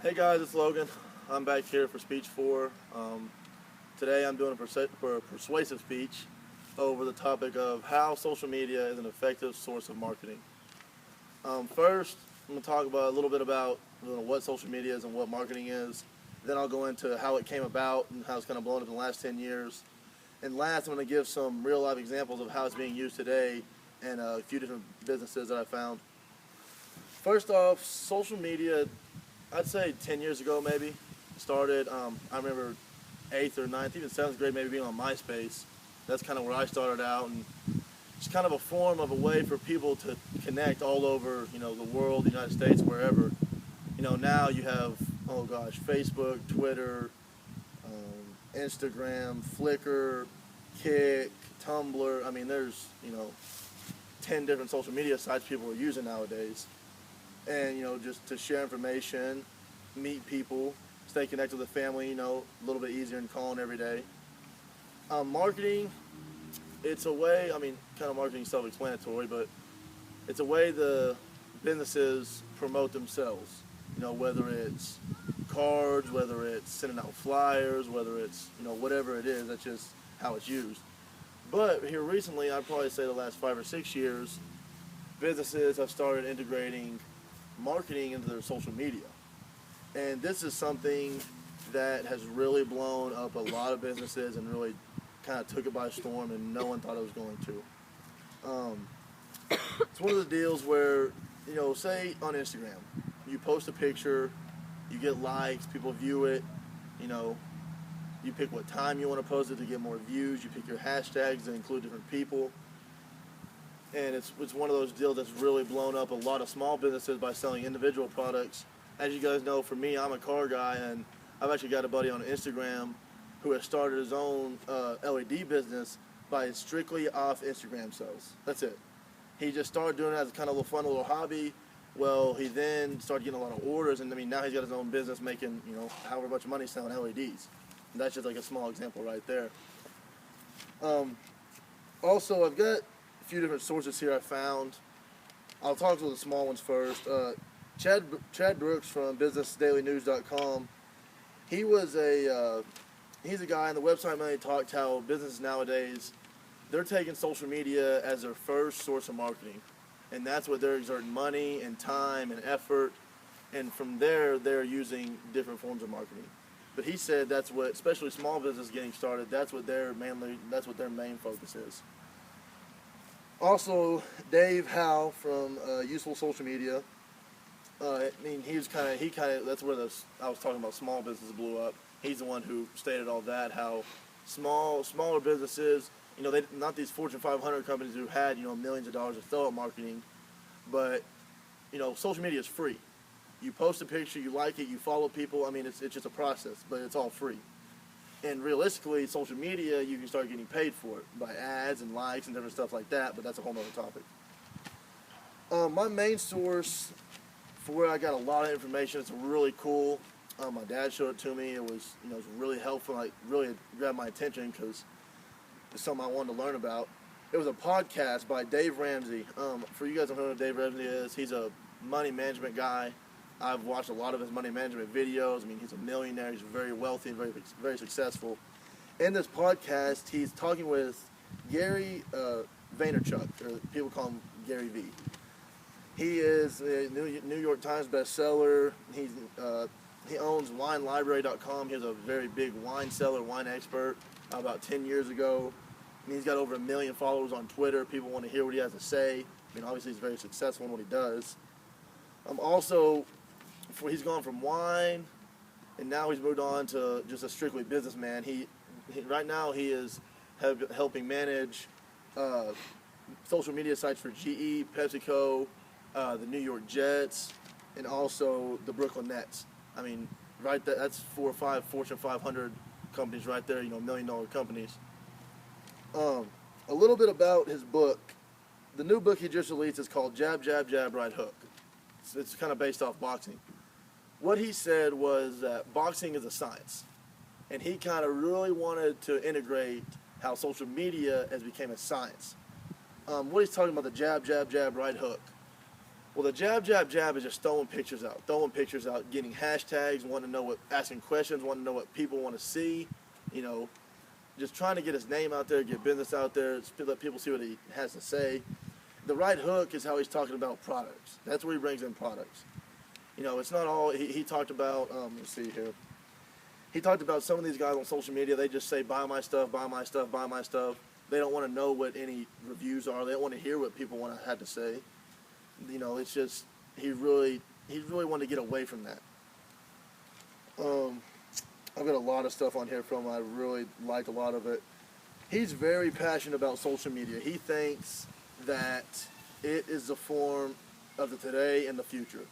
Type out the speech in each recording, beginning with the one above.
Hey guys, it's Logan. I'm back here for speech 4. Today I'm doing a persuasive speech over the topic of how social media is an effective source of marketing. First, I'm going to talk about a little bit about what social media is and what marketing is. Then I'll go into how it came about and how it's kind of blown up in the last 10 years. And last, I'm going to give some real life examples of how it's being used today and a few different businesses that I found. First off, social media, I'd say 10 years ago maybe, started, I remember 8th or 9th, even 7th grade maybe being on MySpace. That's kind of where I started out, and it's kind of a form of a way for people to connect all over, the world, the United States, wherever. Now you have, Facebook, Twitter, Instagram, Flickr, Kik, Tumblr. I mean, there's, 10 different social media sites people are using nowadays. And, just to share information, meet people, stay connected with the family, a little bit easier than calling every day. Marketing, it's a way, kind of marketing is self-explanatory, but it's a way the businesses promote themselves. Whether it's cards, whether it's sending out flyers, whether it's, whatever it is, that's just how it's used. But here recently, I'd probably say the last 5 or 6 years, businesses have started integrating marketing into their social media. And this is something that has really blown up a lot of businesses and really kind of took it by storm, and no one thought it was going to. It's one of the deals where, say on Instagram, you post a picture, you get likes, people view it, you pick what time you want to post it to get more views, you pick your hashtags that include different people. And it's one of those deals that's really blown up a lot of small businesses by selling individual products. As you guys know, for me, I'm a car guy, and I've actually got a buddy on Instagram who has started his own LED business by strictly off Instagram sales. That's it. He just started doing it as kind of a fun little hobby. Well, he then started getting a lot of orders, and now he's got his own business making, however much money selling LEDs. And that's just like a small example right there. Also, I've got a few different sources here I found. I'll talk to the small ones first. Chad Brooks from BusinessDailyNews.com. He's a guy on the website mainly talked how businesses nowadays, they're taking social media as their first source of marketing. And that's what they're exerting money and time and effort. And from there, they're using different forms of marketing. But he said that's what, especially small business getting started, that's what their main focus is. Also, Dave Howe from Useful Social Media. That's where I was talking about small business blew up. He's the one who stated all that, how smaller businesses, not these Fortune 500 companies who had, millions of dollars of affiliate marketing, but, social media is free. You post a picture, you like it, you follow people. It's just a process, but it's all free. And realistically, social media, you can start getting paid for it by ads and likes and different stuff like that, but that's a whole other topic. My main source for where I got a lot of information, it's really cool. My dad showed it to me. It was, it was really helpful. Like, really grabbed my attention because it's something I wanted to learn about. It was a podcast by Dave Ramsey. For you guys who don't know who Dave Ramsey is, he's a money management guy. I've watched a lot of his money management videos. He's a millionaire. He's very wealthy and very, very successful. In this podcast, he's talking with Gary Vaynerchuk, or people call him Gary V. He is a New York Times bestseller. He owns WineLibrary.com. He was a very big wine seller, wine expert about 10 years ago. He's got over 1 million followers on Twitter. People want to hear what he has to say. Obviously he's very successful in what he does. He's gone from wine, and now he's moved on to just a strictly businessman. Right now he is helping manage social media sites for GE, PepsiCo, the New York Jets, and also the Brooklyn Nets. Right there, that's 4 or 5 Fortune 500 companies right there, $1 million companies. A little bit about his book. The new book he just released is called Jab, Jab, Jab, Right Hook. It's kind of based off boxing. What he said was that boxing is a science, and he kind of really wanted to integrate how social media has become a science. What he's talking about, the jab, jab, jab, right hook. Well, the jab, jab, jab is just throwing pictures out, getting hashtags, wanting to know asking questions, wanting to know what people want to see, you know, just trying to get his name out there, get business out there, let people see what he has to say. The right hook is how he's talking about products. That's where he brings in products. You know, it's not all, he talked about, let's see here. He talked about some of these guys on social media, they just say, buy my stuff, buy my stuff, buy my stuff. They don't want to know what any reviews are. They don't want to hear what people have to say. You know, it's just, he really wanted to get away from that. I've got a lot of stuff on here from him. I really liked a lot of it. He's very passionate about social media. He thinks that it is the form of the today and the future.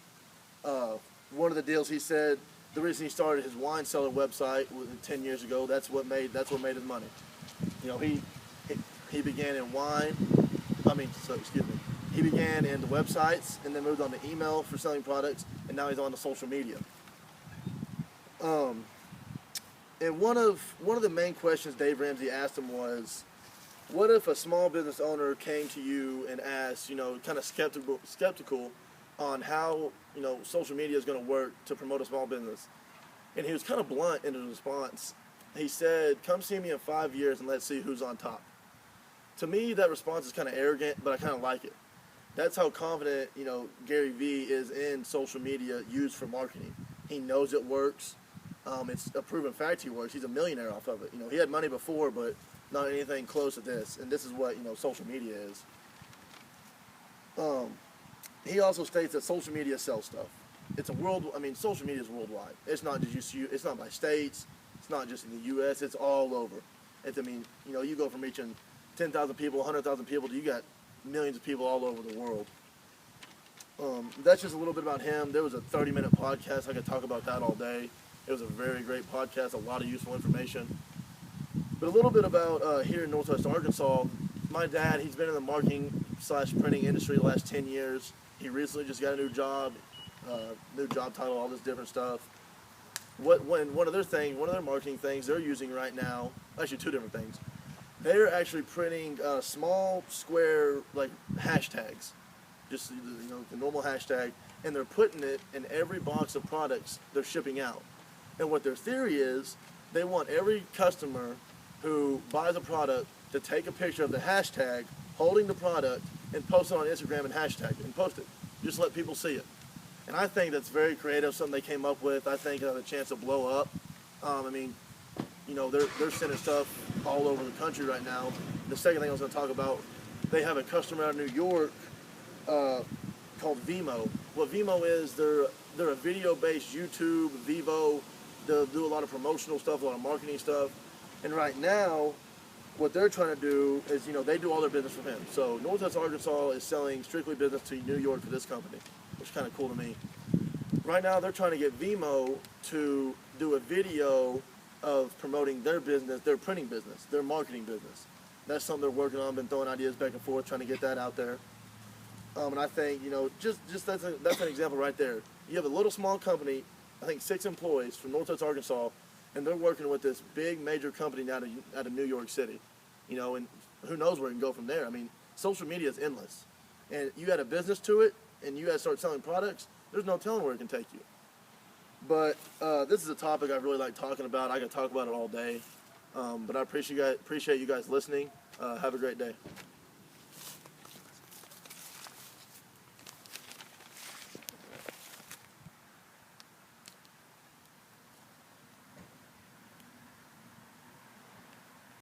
One of the deals he said, the reason he started his wine cellar website 10 years ago, that's what made his money. You know, he began in wine. He began in the websites and then moved on to email for selling products, and now he's on to social media. And one of the main questions Dave Ramsey asked him was, what if a small business owner came to you and asked, you know, kind of skeptical on how, you know, social media is going to work to promote a small business? And he was kind of blunt in his response. He said, come see me in 5 years and let's see who's on top. To me, that response is kind of arrogant, but I kind of like it. That's how confident, you know, Gary Vee is in social media used for marketing. He knows it works. It's a proven fact he works. He's a millionaire off of it. You know, he had money before, but not anything close to this. And this is what, you know, social media is. He also states that social media sells stuff. Social media is worldwide. It's not just it's not by states. It's not just in the U.S. It's all over. You know, you go from reaching 10,000 people, 100,000 people, to you got millions of people all over the world. That's just a little bit about him. There was a 30-minute podcast. I could talk about that all day. It was a very great podcast, a lot of useful information. But a little bit about here in Northwest Arkansas. My dad, he's been in the marketing/printing industry the last 10 years. He recently just got a new job title, all this different stuff. One of their marketing things they're using right now, actually two different things. They're actually printing small square like hashtags, just, you know, the normal hashtag, and they're putting it in every box of products they're shipping out. And what their theory is, they want every customer who buys a product to take a picture of the hashtag holding the product and post it on Instagram and hashtag it and post it. Just let people see it. And I think that's very creative, something they came up with. I think it has a chance to blow up. You know, they're sending stuff all over the country right now. The second thing I was going to talk about, they have a customer out of New York called Vimo. What Vimo is, they're a video-based YouTube, Vivo. They'll do a lot of promotional stuff, a lot of marketing stuff. And right now, what they're trying to do is, you know, they do all their business from him. So Northwest Arkansas is selling strictly business to New York for this company, which is kind of cool to me. Right now, they're trying to get Vimo to do a video of promoting their business, their printing business, their marketing business. That's something they're working on, been throwing ideas back and forth, trying to get that out there. And I think, you know, just that's an example right there. You have a little small company, I think 6 employees from Northwest Arkansas, and they're working with this big major company out of New York City. You know, and who knows where it can go from there. I mean, social media is endless. And you add a business to it, and you guys start selling products, there's no telling where it can take you. But this is a topic I really like talking about. I could talk about it all day. But I appreciate you guys listening. Have a great day.